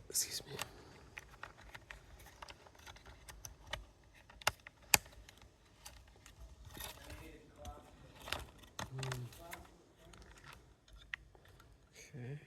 Excuse me. Okay.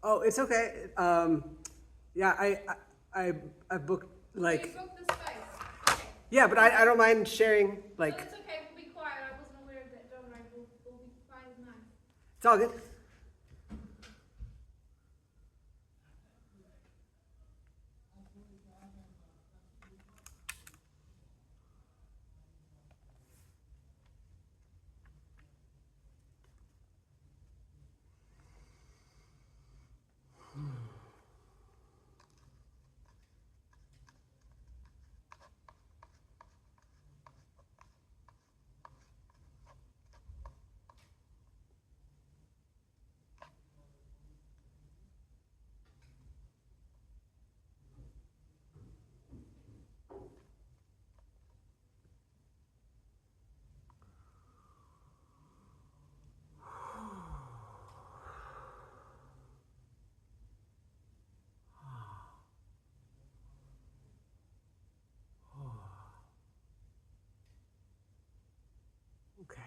Oh, it's okay. Yeah, I booked like. You booked the space. Okay. Yeah, but I don't mind sharing. Like, No, it's okay. We'll be quiet. I wasn't aware of that. Don't worry. We'll be quiet as nice. it's all good. Okay.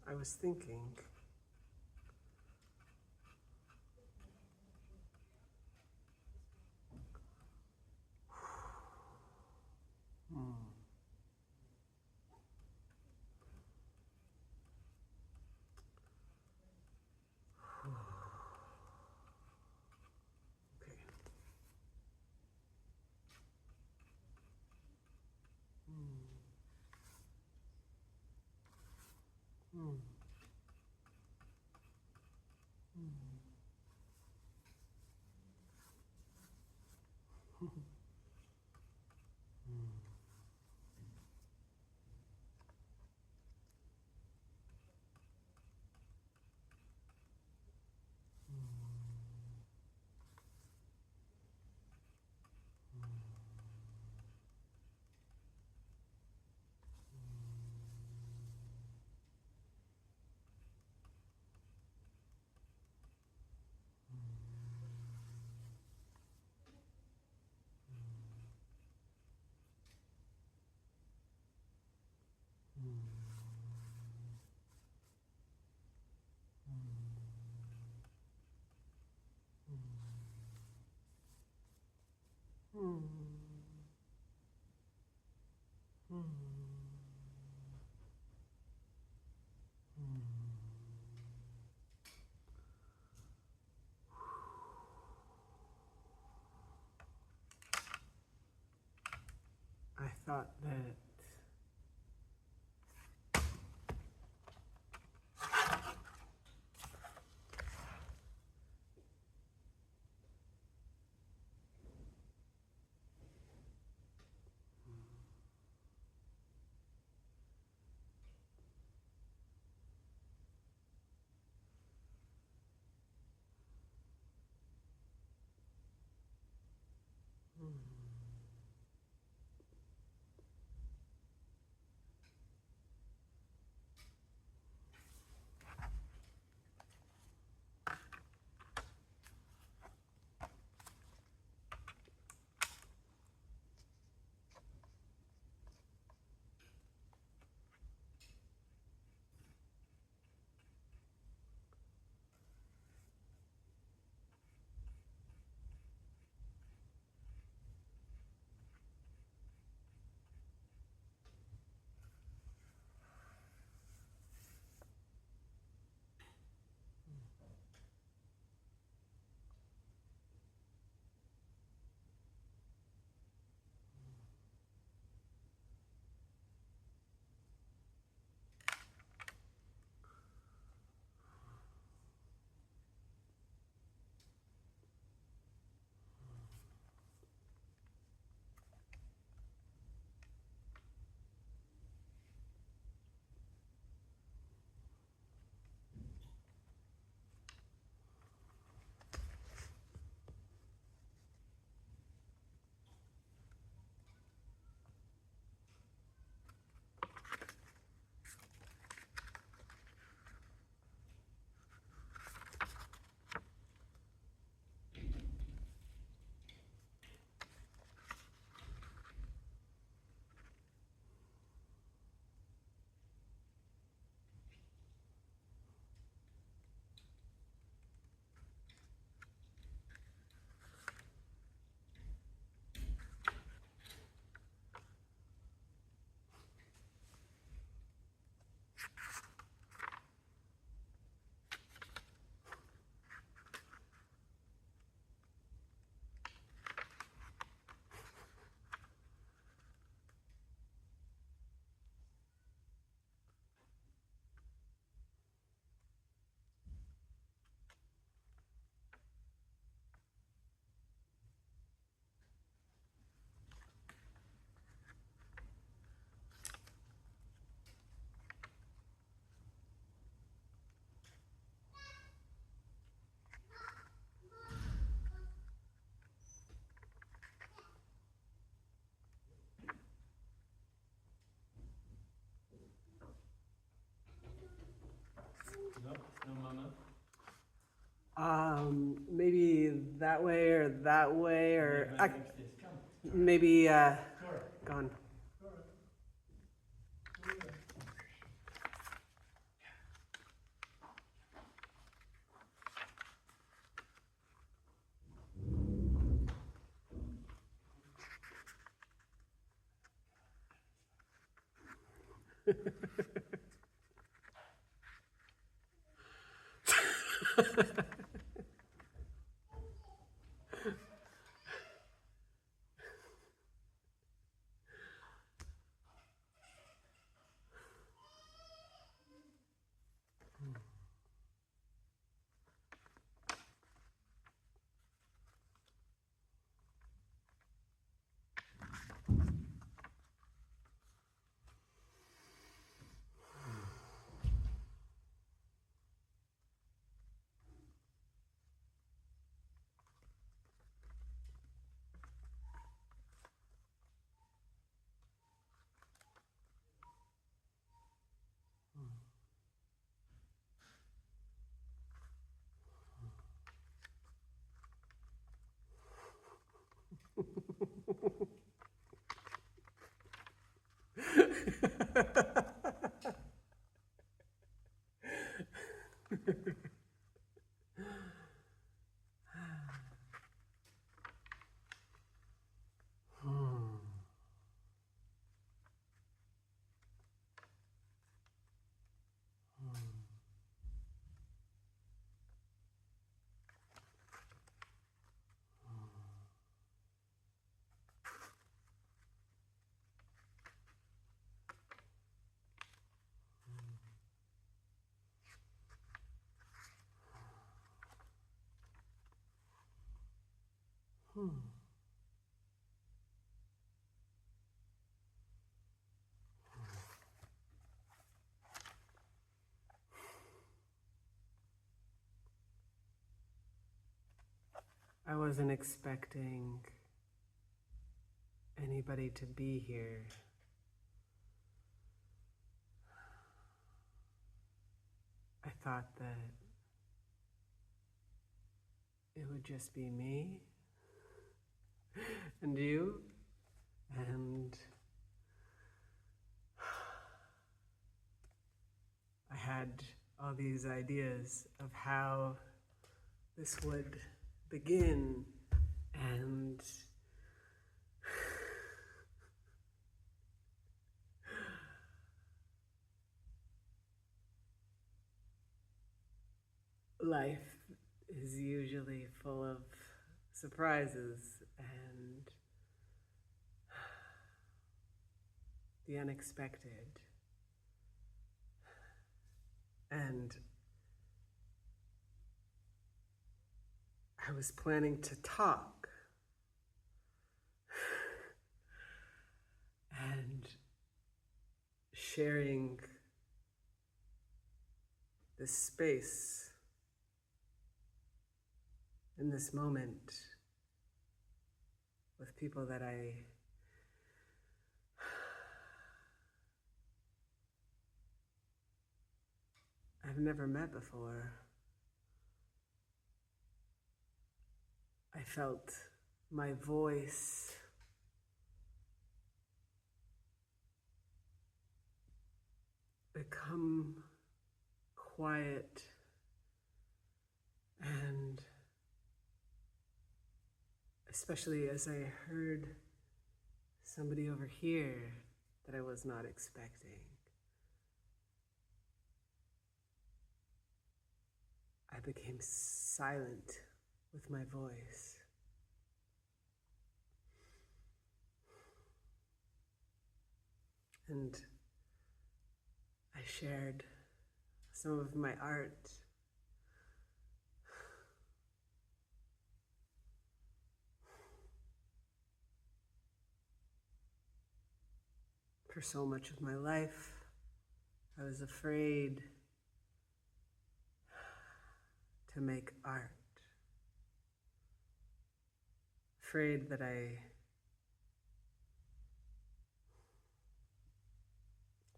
I was thinking. Okay. I thought that. No, no mama. Maybe that way or that way or Maybe upstairs. Come. maybe Cora. gone. Cora. I wasn't expecting anybody to be here. I thought that it would just be me and you and I had all these ideas of how this would begin and life is usually full of surprises and the unexpected. And I was planning to talk and sharing this space in this moment with people that I've never met before. I felt my voice become quiet and especially as I heard somebody over here that I was not expecting. I became silent with my voice. And I shared some of my art. For so much of my life, I was afraid to make art. Afraid that I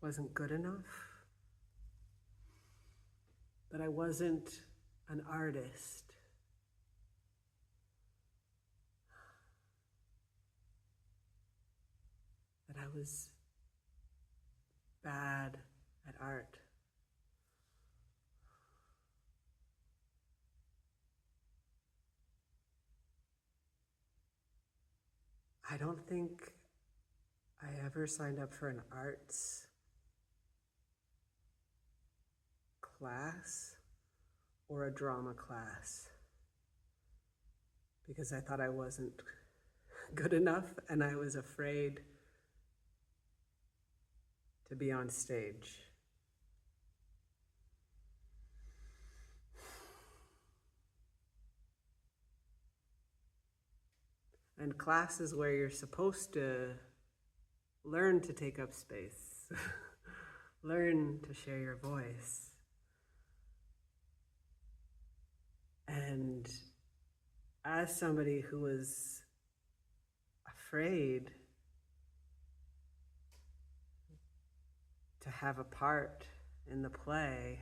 wasn't good enough. that I wasn't an artist. That I was bad at art. I don't think I ever signed up for an arts class or a drama class because I thought I wasn't good enough and I was afraid to be on stage. And class is where you're supposed to learn to take up space, learn to share your voice. And as somebody who was afraid to have a part in the play,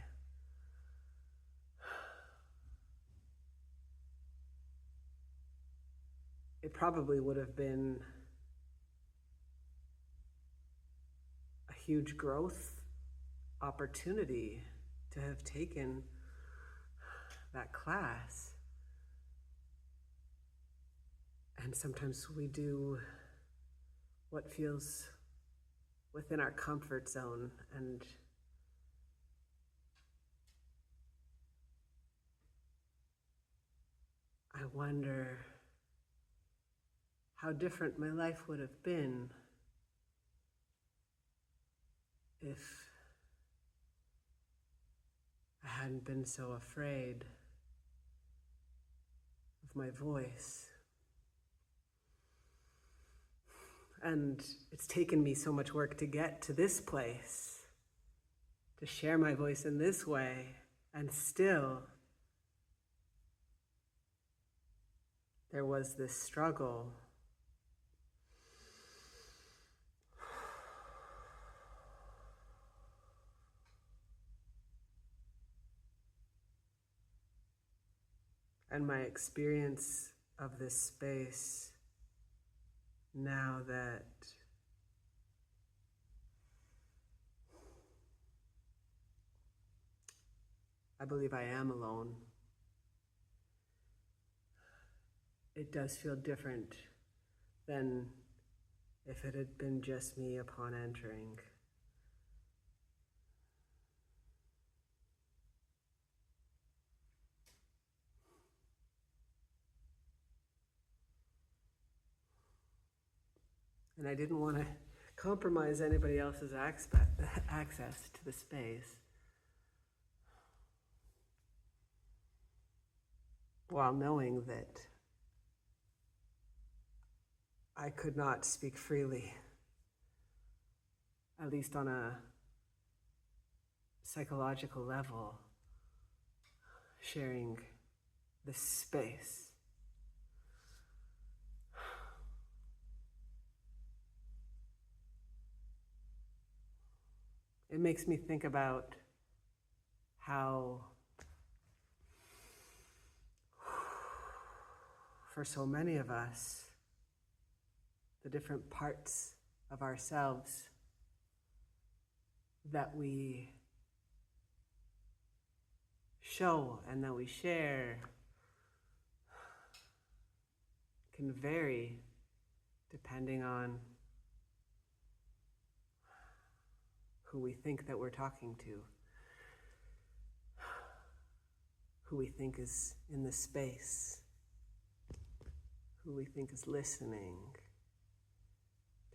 it probably would have been a huge growth opportunity to have taken that class. And sometimes we do what feels within our comfort zone, and I wonder how different my life would have been if I hadn't been so afraid of my voice. And it's taken me so much work to get to this place, to share my voice in this way, and still there was this struggle. And my experience of this space, now that I believe I am alone, it does feel different than if it had been just me upon entering. And I didn't want to compromise anybody else's access to the space while knowing that I could not speak freely, at least on a psychological level, sharing this space. It makes me think about how, for so many of us, the different parts of ourselves that we show and that we share can vary depending on who we think that we're talking to, who we think is in the space, who we think is listening,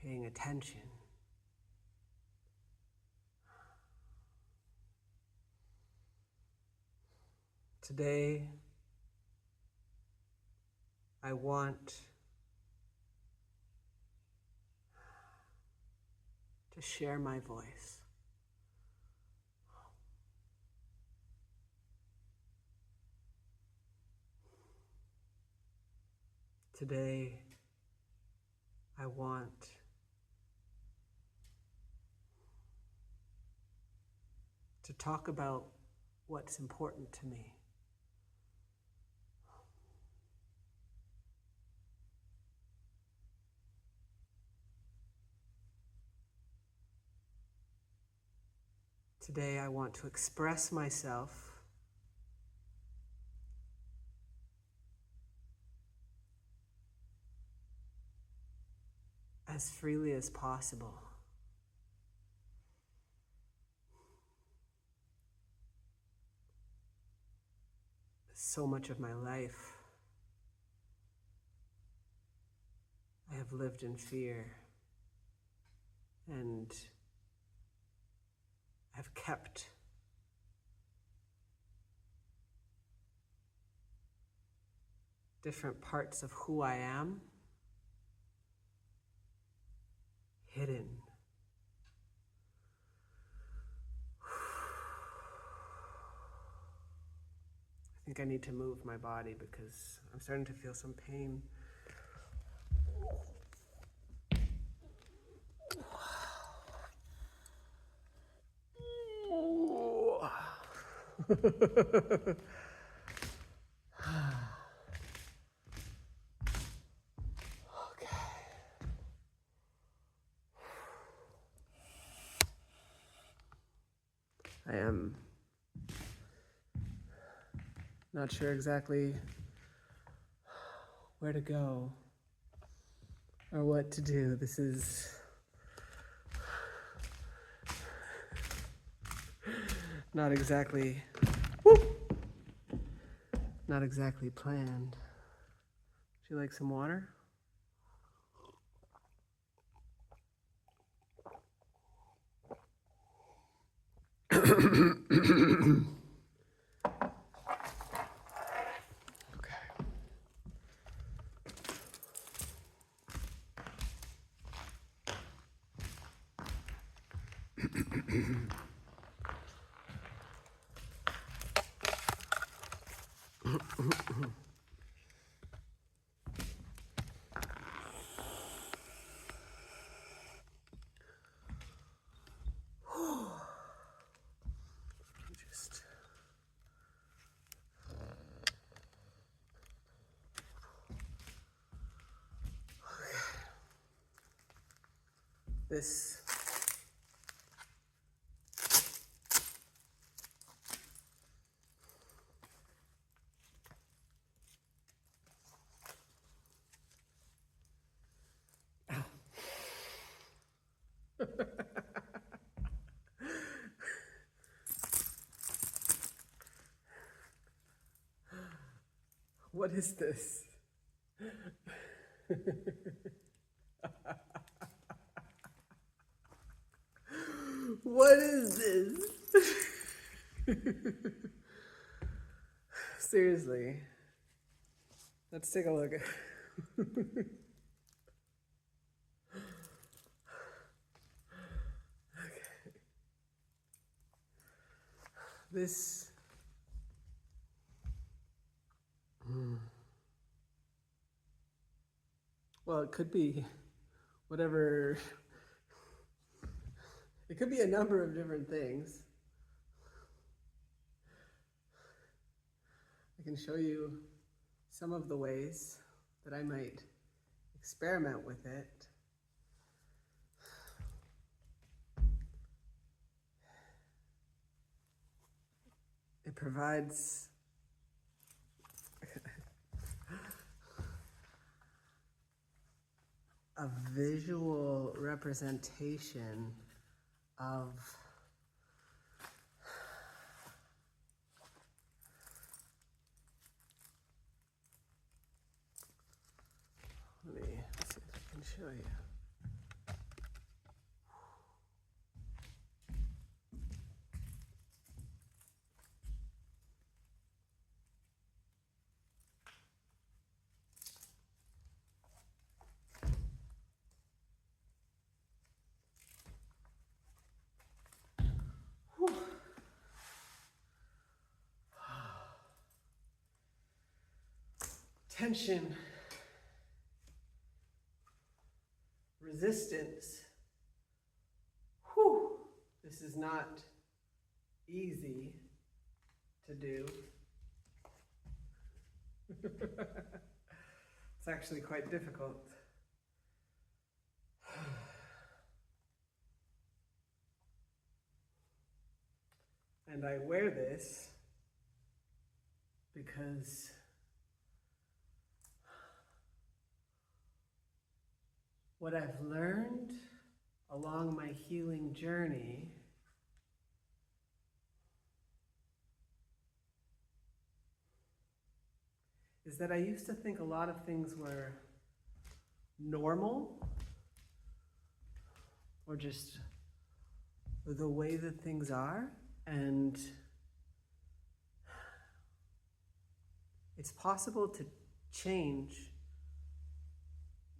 paying attention. Today, I want to share my voice. Today, I want to talk about what's important to me. Today I want to express myself as freely as possible. So much of my life I have lived in fear and have kept different parts of who I am hidden. I think I need to move my body because I'm starting to feel some pain. I am not sure exactly where to go or what to do. This is not exactly planned. Would you like some water? Just this what is this? What is this? Seriously. Let's take a look. Okay. This well, it could be whatever. It could be a number of different things. I can show you some of the ways that I might experiment with it. It provides a visual representation of let me see if I can show you. Tension, resistance. Whew. This is not easy. to do. It's actually quite difficult. And I wear this because what I've learned along my healing journey is that I used to think a lot of things were normal or just the way that things are, and it's possible to change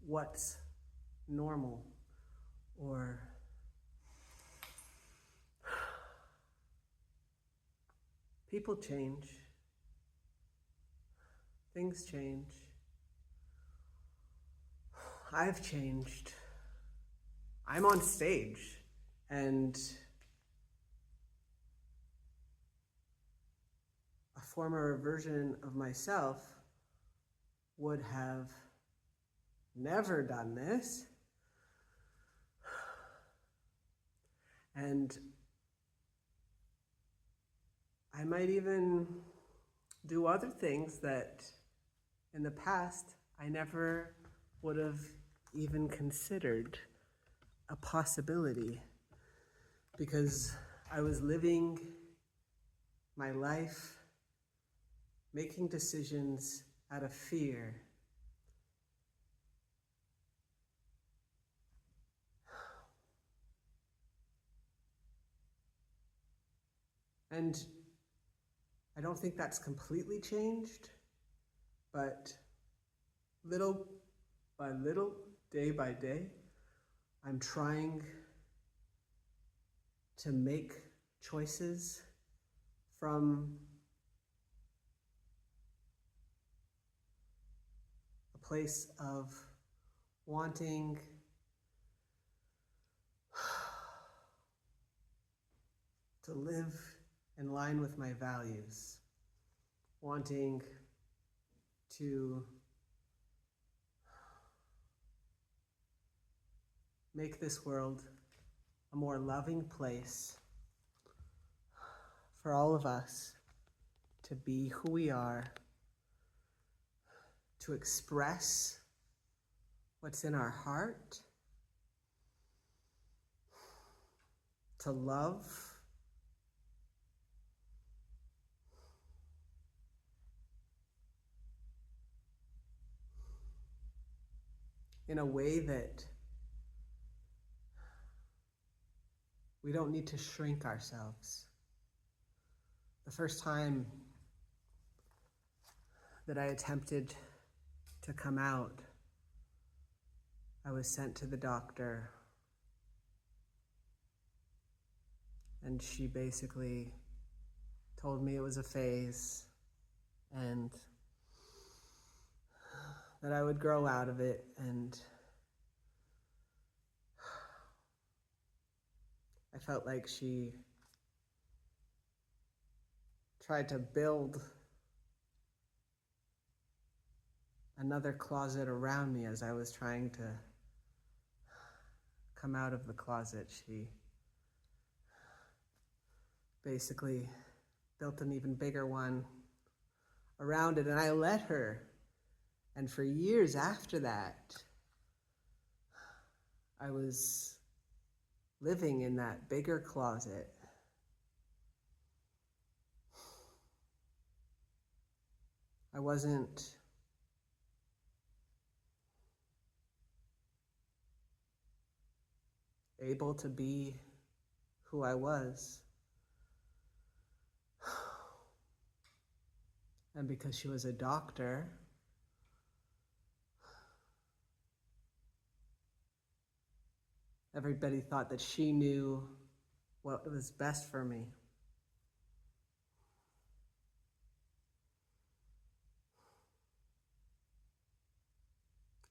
what's normal, or people change, things change, I've changed, I'm on stage, and a former version of myself would have never done this. And I might even do other things that in the past I never would have even considered a possibility, because I was living my life making decisions out of fear. And I don't think that's completely changed, but little by little, day by day, I'm trying to make choices from a place of wanting to live in line with my values, wanting to make this world a more loving place for all of us to be who we are, to express what's in our heart, to love, in a way that we don't need to shrink ourselves. The first time that I attempted to come out, I was sent to the doctor, and she basically told me it was a phase and that I would grow out of it, and I felt like she tried to build another closet around me as I was trying to come out of the closet. She basically built an even bigger one around it, and I let her. And for years after that, I was living in that bigger closet. I wasn't able to be who I was. And because she was a doctor, everybody thought that she knew what was best for me.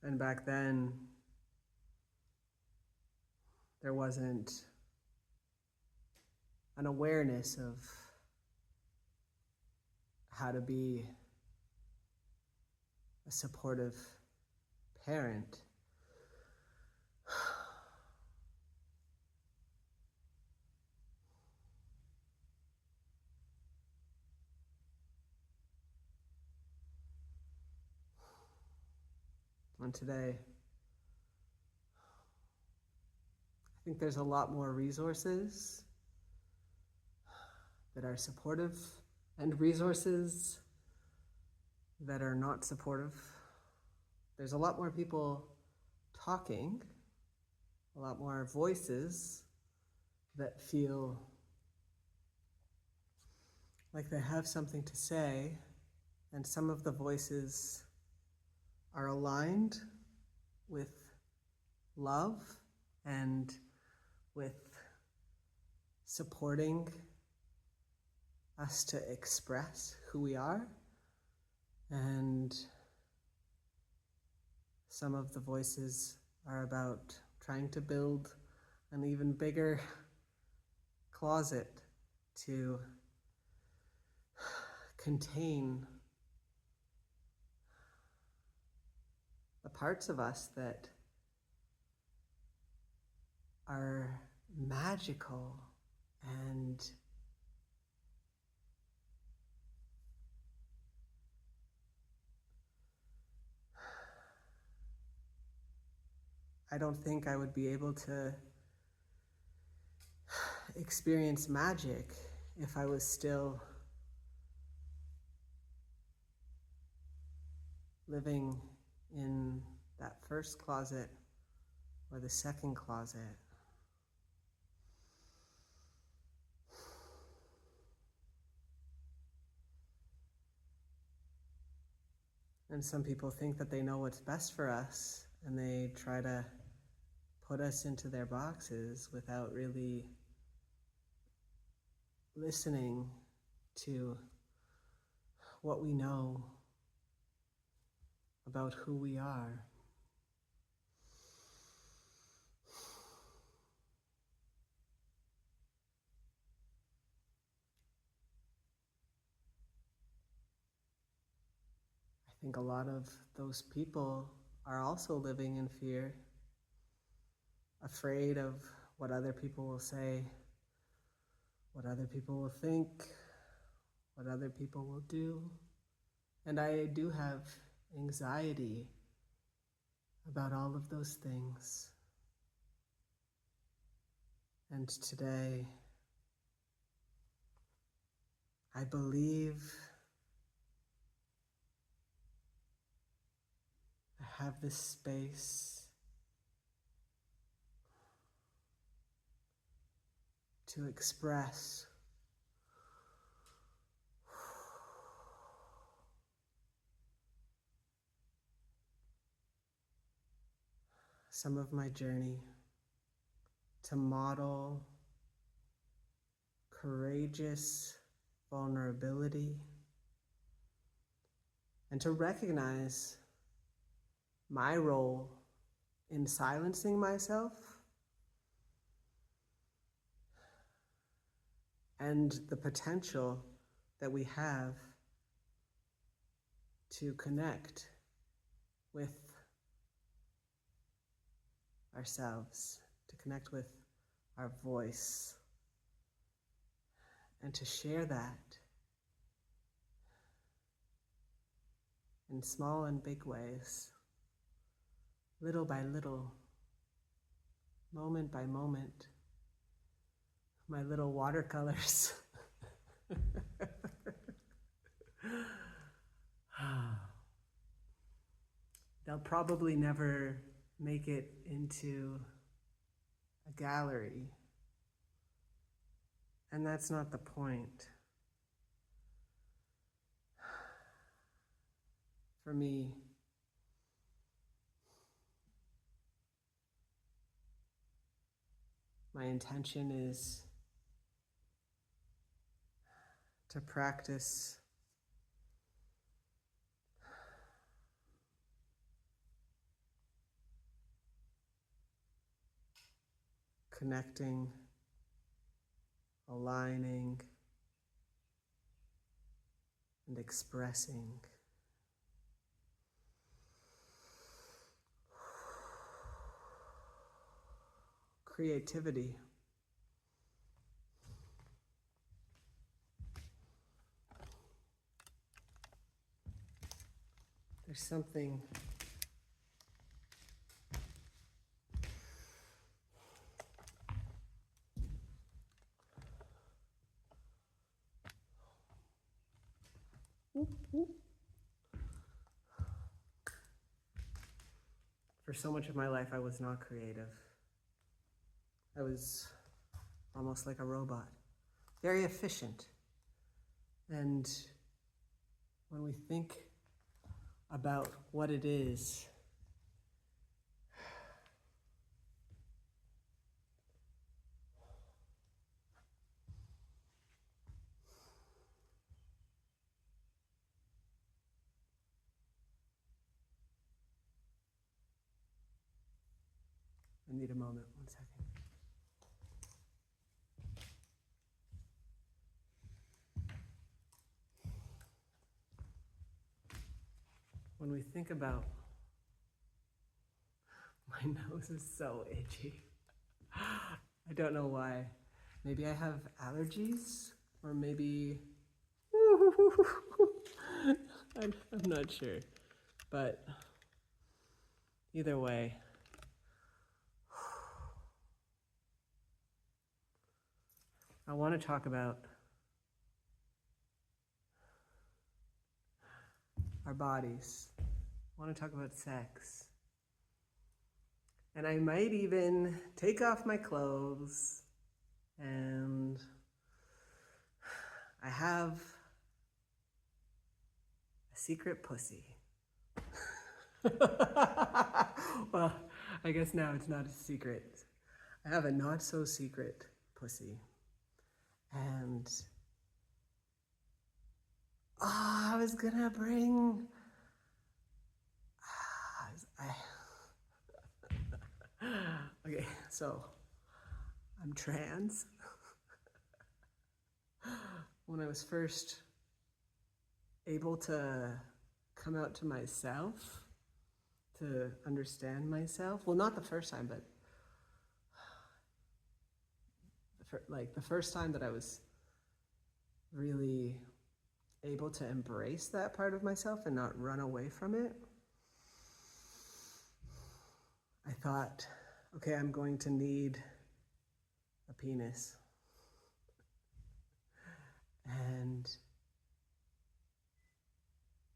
And back then, there wasn't an awareness of how to be a supportive parent. And today, I think there's a lot more resources that are supportive and resources that are not supportive. There's a lot more people talking, a lot more voices that feel like they have something to say, and some of the voices are aligned with love and with supporting us to express who we are. And some of the voices are about trying to build an even bigger closet to contain the parts of us that are magical and I don't think I would be able to experience magic if I was still living in that first closet or the second closet. And some people think that they know what's best for us, and they try to put us into their boxes without really listening to what we know about who we are. I think a lot of those people are also living in fear, afraid of what other people will say, what other people will think, what other people will do. And I do have anxiety about all of those things. And today, I believe I have this space to express some of my journey, to model courageous vulnerability, and to recognize my role in silencing myself and the potential that we have to connect with ourselves, to connect with our voice, and to share that in small and big ways, little by little, moment by moment, my little watercolors. They'll probably never make it into a gallery, and that's not the point. For me, my intention is to practice connecting, aligning, and expressing. Creativity. There's something for so much of my life I was not creative. I was almost like a robot, very efficient. And when we think about what it is I need a moment, 1 second. When we think about, my nose is so itchy. I don't know why. Maybe I have allergies, or maybe, I'm not sure. But either way, I want to talk about our bodies. I want to talk about sex. And I might even take off my clothes, and I have a secret pussy. Well, I guess now it's not a secret. I have a not so secret pussy. And I was gonna bring okay, so I'm trans. When I was first able to come out to myself, to understand myself, well, not the first time, but the first time that I was really able to embrace that part of myself and not run away from it, I thought, okay, I'm going to need a penis. And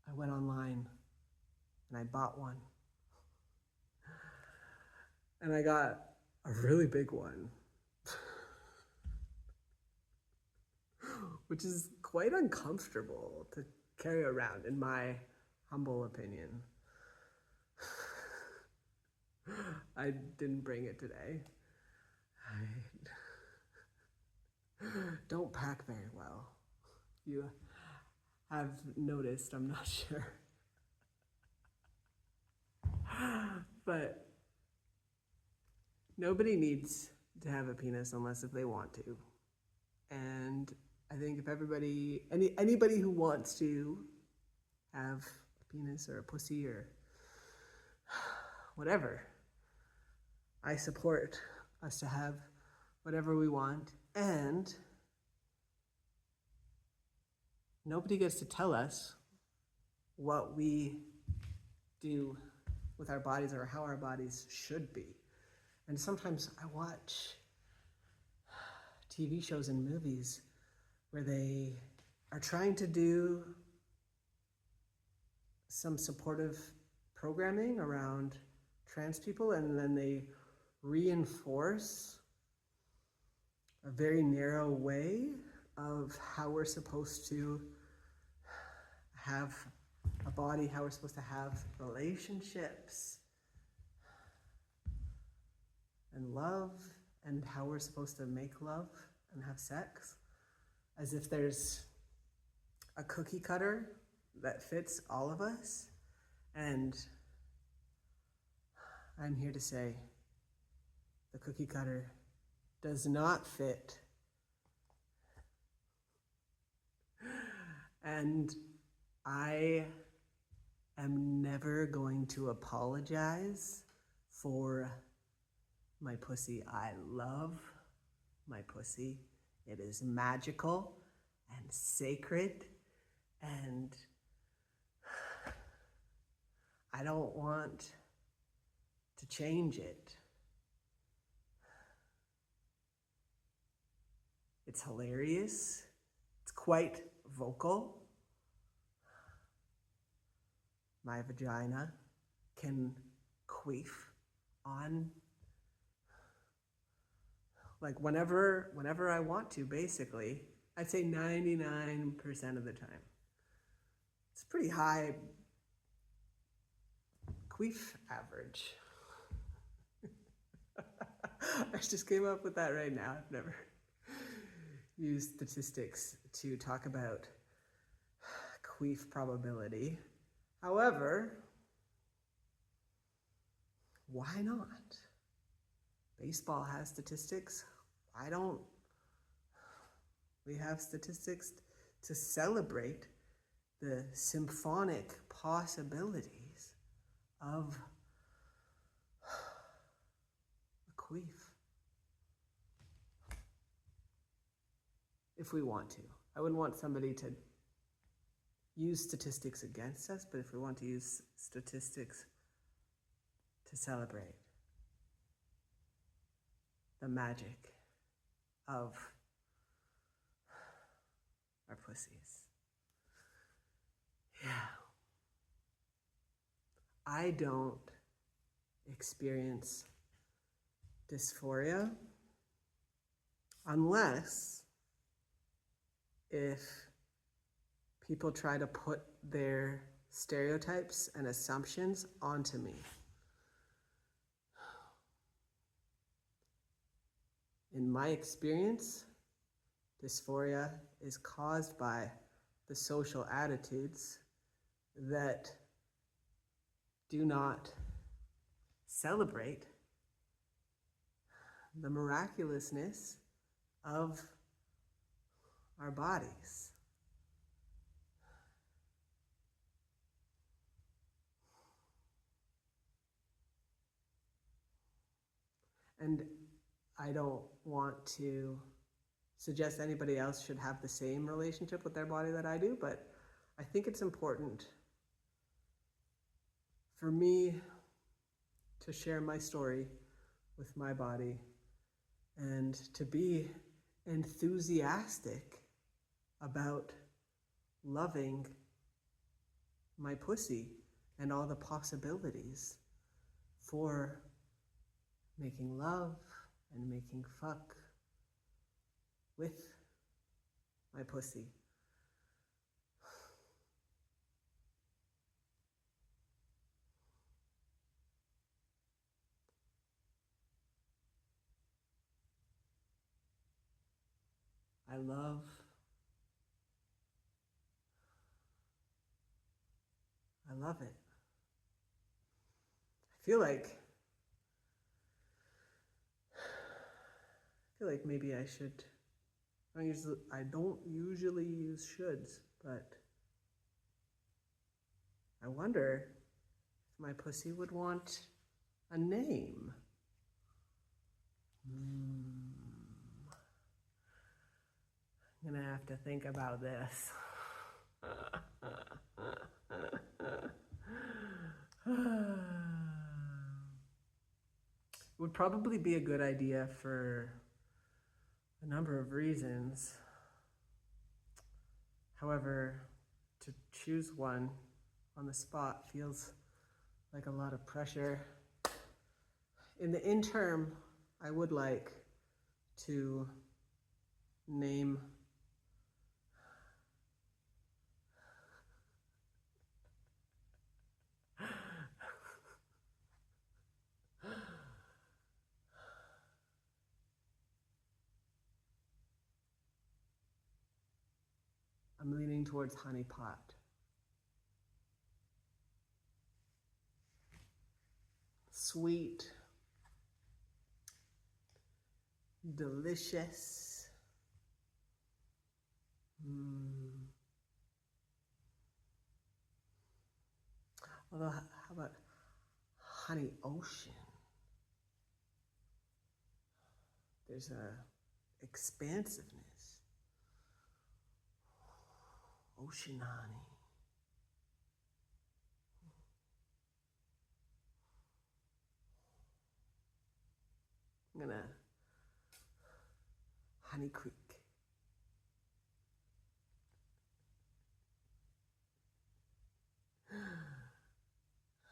I went online and I bought one. And I got a really big one, which is quite uncomfortable to carry around, in my humble opinion. I didn't bring it today. I don't pack very well. You have noticed, I'm not sure. But nobody needs to have a penis unless if they want to. And I think if anybody who wants to have a penis or a pussy or whatever, I support us to have whatever we want, and nobody gets to tell us what we do with our bodies or how our bodies should be. And sometimes I watch TV shows and movies where they are trying to do some supportive programming around trans people, and then they reinforce a very narrow way of how we're supposed to have a body, how we're supposed to have relationships and love, and how we're supposed to make love and have sex, as if there's a cookie cutter that fits all of us. And I'm here to say the cookie cutter does not fit. And I am never going to apologize for my pussy. I love my pussy. It is magical and sacred, and I don't want to change it. It's hilarious. It's quite vocal. My vagina can queef on like whenever I want to, basically. I'd say 99% of the time. It's a pretty high queef average. I just came up with that right now. I've never used statistics to talk about queef probability. However, why not? Baseball has statistics. Why don't we have statistics to celebrate the symphonic possibilities of a queef? If we want to. I wouldn't want somebody to use statistics against us, but if we want to use statistics to celebrate the magic of our pussies. Yeah. I don't experience dysphoria unless if people try to put their stereotypes and assumptions onto me. In my experience, dysphoria is caused by the social attitudes that do not celebrate the miraculousness of our bodies. And I don't want to suggest anybody else should have the same relationship with their body that I do, but I think it's important for me to share my story with my body and to be enthusiastic about loving my pussy and all the possibilities for making love and making fuck with my pussy. I love it. I feel like maybe I should. I don't usually use shoulds, but I wonder if my pussy would want a name. I'm gonna have to think about this. It would probably be a good idea for a number of reasons. However, to choose one on the spot feels like a lot of pressure. In the interim, I would like to name I'm leaning towards honey pot. Sweet, delicious, Although, how about honey ocean? There's a expansiveness. Ocean honey. I'm gonna Honey Creek.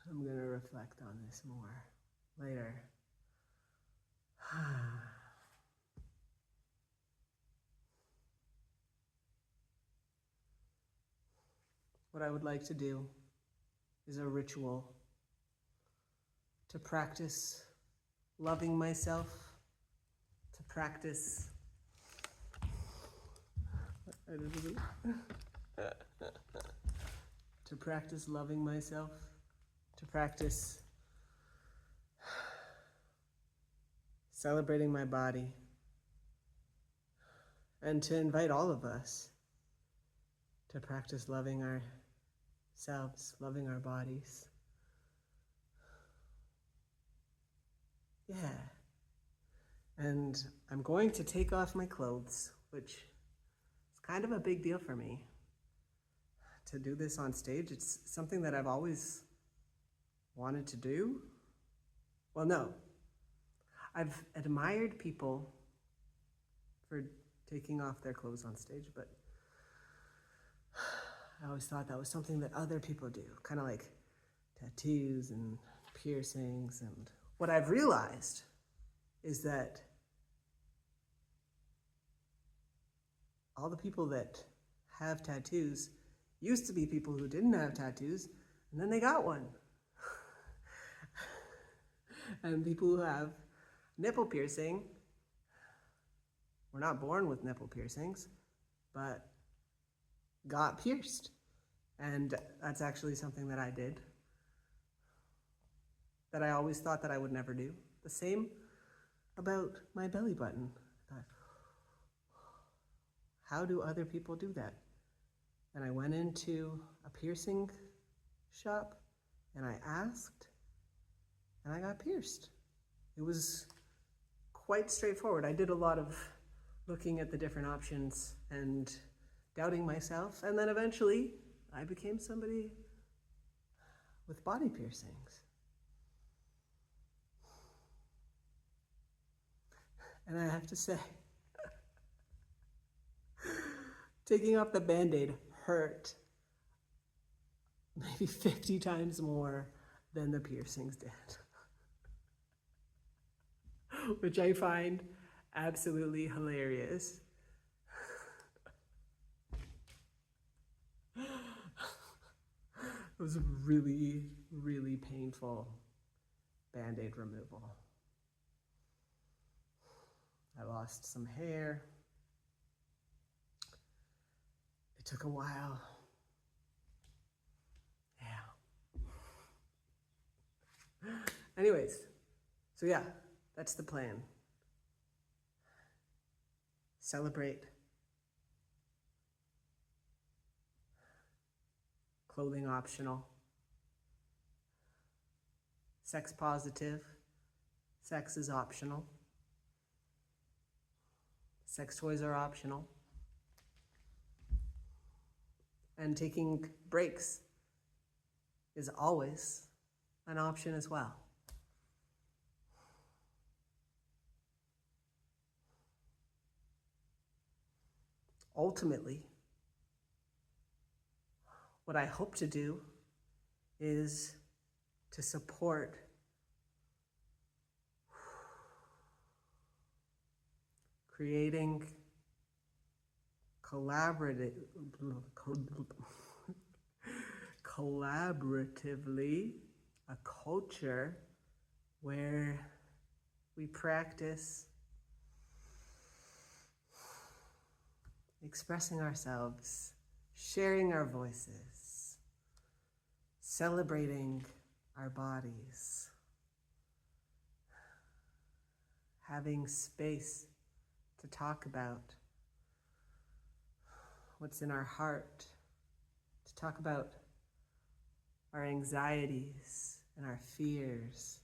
I'm gonna reflect on this more later. What I would like to do is a ritual to practice loving myself, to practice loving myself, to practice celebrating my body, and to invite all of us to practice loving ourselves, loving our bodies. Yeah. And I'm going to take off my clothes, which is kind of a big deal for me to do this on stage. It's something that I've always wanted to do. Well, no. I've admired people for taking off their clothes on stage, but I always thought that was something that other people do, kind of like tattoos and piercings. And what I've realized is that all the people that have tattoos used to be people who didn't have tattoos, and then they got one. And people who have nipple piercing were not born with nipple piercings, but got pierced. And that's actually something that I did, that I always thought that I would never do. The same about my belly button. I thought, how do other people do that? And I went into a piercing shop and I asked, and I got pierced. It was quite straightforward. I did a lot of looking at the different options and doubting myself, and then eventually I became somebody with body piercings. And I have to say, taking off the Band-Aid hurt maybe 50 times more than the piercings did. Which I find absolutely hilarious. It was a really, really painful Band-Aid removal. I lost some hair. It took a while. Yeah. Anyways, so yeah, that's the plan. Celebrate. Clothing optional. Sex positive. Sex is optional. Sex toys are optional. And taking breaks is always an option as well. Ultimately, what I hope to do is to support creating collaboratively a culture where we practice expressing ourselves, sharing our voices, celebrating our bodies, having space to talk about what's in our heart, to talk about our anxieties and our fears,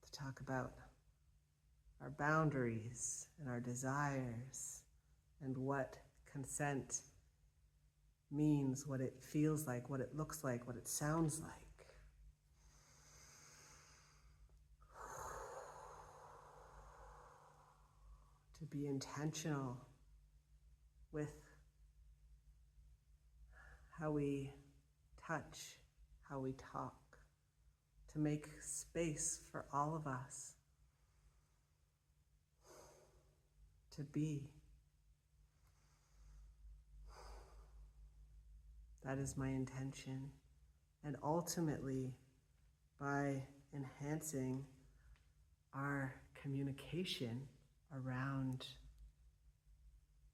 to talk about our boundaries and our desires and what consent means, what it feels like, what it looks like, what it sounds like. To be intentional with how we touch, how we talk, to make space for all of us to be. That is my intention. And ultimately, by enhancing our communication around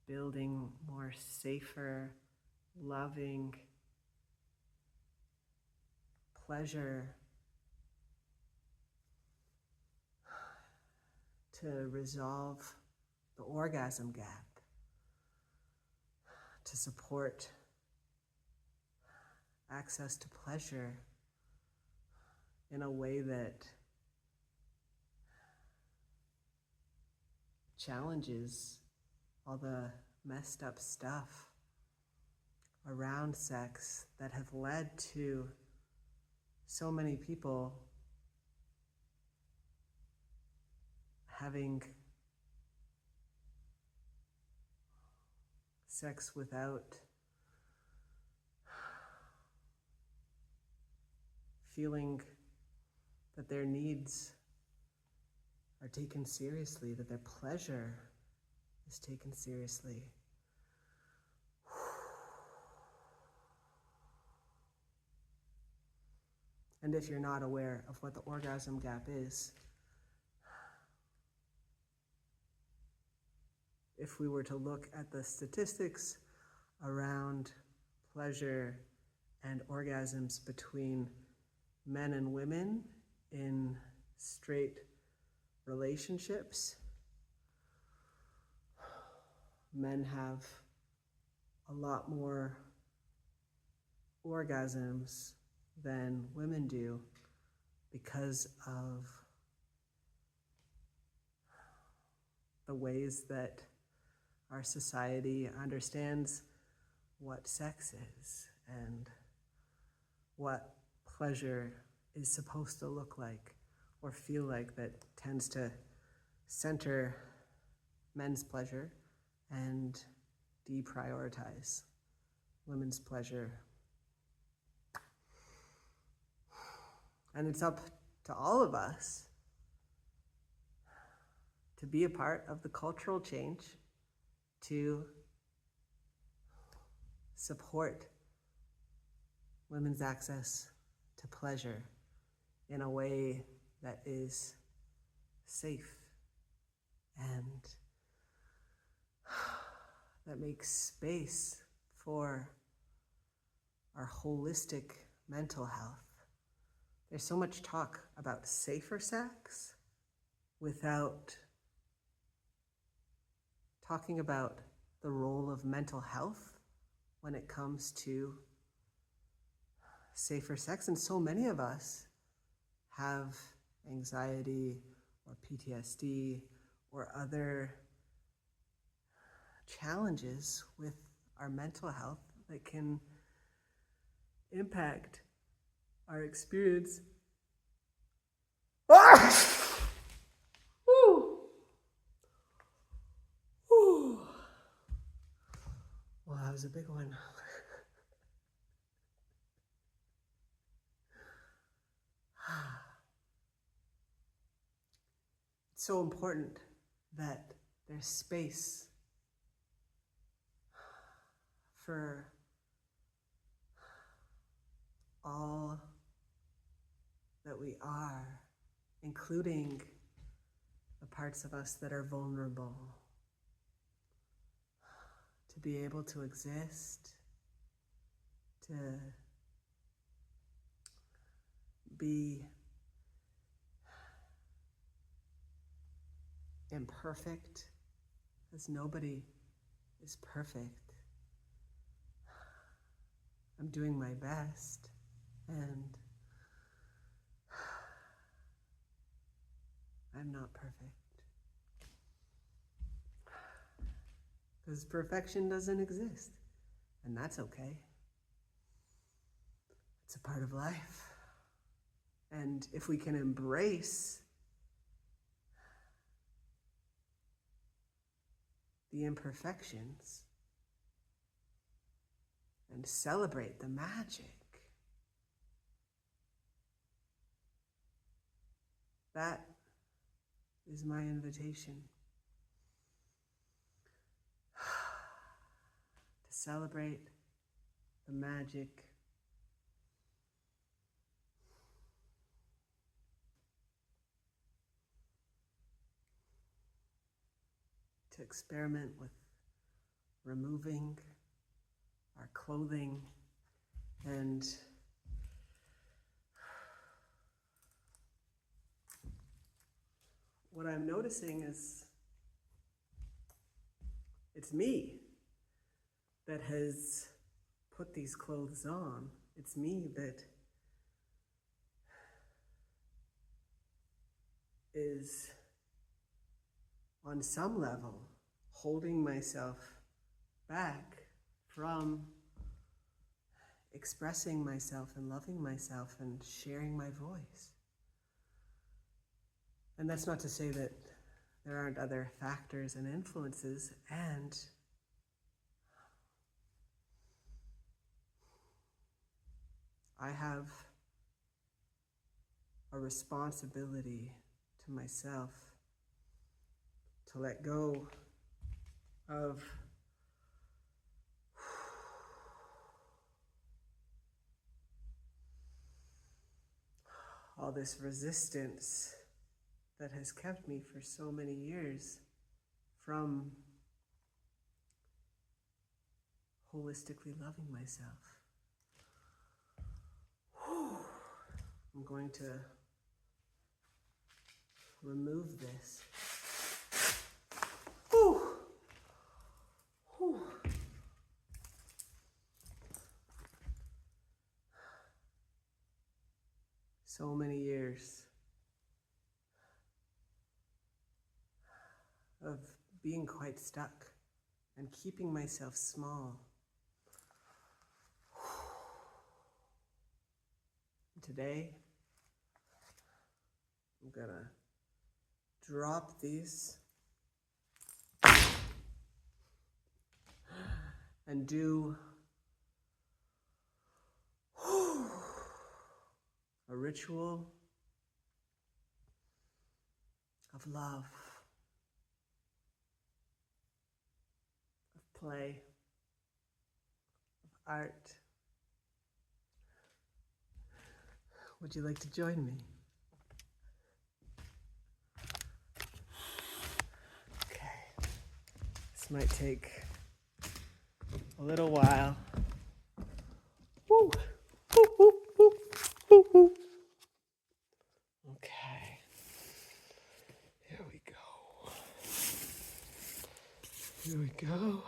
building more safer, loving, pleasure, to resolve the orgasm gap, to support access to pleasure in a way that challenges all the messed up stuff around sex that have led to so many people having sex without feeling that their needs are taken seriously, that their pleasure is taken seriously. And if you're not aware of what the orgasm gap is, if we were to look at the statistics around pleasure and orgasms between men and women in straight relationships, men have a lot more orgasms than women do because of the ways that our society understands what sex is and what pleasure is supposed to look like or feel like, that tends to center men's pleasure and deprioritize women's pleasure. And it's up to all of us to be a part of the cultural change to support women's access to pleasure in a way that is safe and that makes space for our holistic mental health. There's so much talk about safer sex without talking about the role of mental health when it comes to safer sex. And so many of us have anxiety or PTSD or other challenges with our mental health that can impact our experience. Woo! Woo! Well, that was a big one. It's so important that there's space for all that we are, including the parts of us that are vulnerable, to be able to exist, to be imperfect, as nobody is perfect. I'm doing my best, and I'm not perfect. Because perfection doesn't exist, and that's okay. It's a part of life. And if we can embrace the imperfections and celebrate the magic, that is my invitation. To celebrate the magic to experiment with removing our clothing and what I'm noticing is it's me that has put these clothes on. It's me that is on some level holding myself back from expressing myself and loving myself and sharing my voice. And that's not to say that there aren't other factors and influences, and I have a responsibility to myself to let go of all this resistance that has kept me for so many years from holistically loving myself. I'm going to remove this. Whew. Whew. So many years of being quite stuck and keeping myself small. Today, I'm gonna drop these and do a ritual of love, of play, of art. Would you like to join me? Okay. This might take a little while. Woo! Woo, woo, woo, woo, woo. Okay. Here we go. Here we go.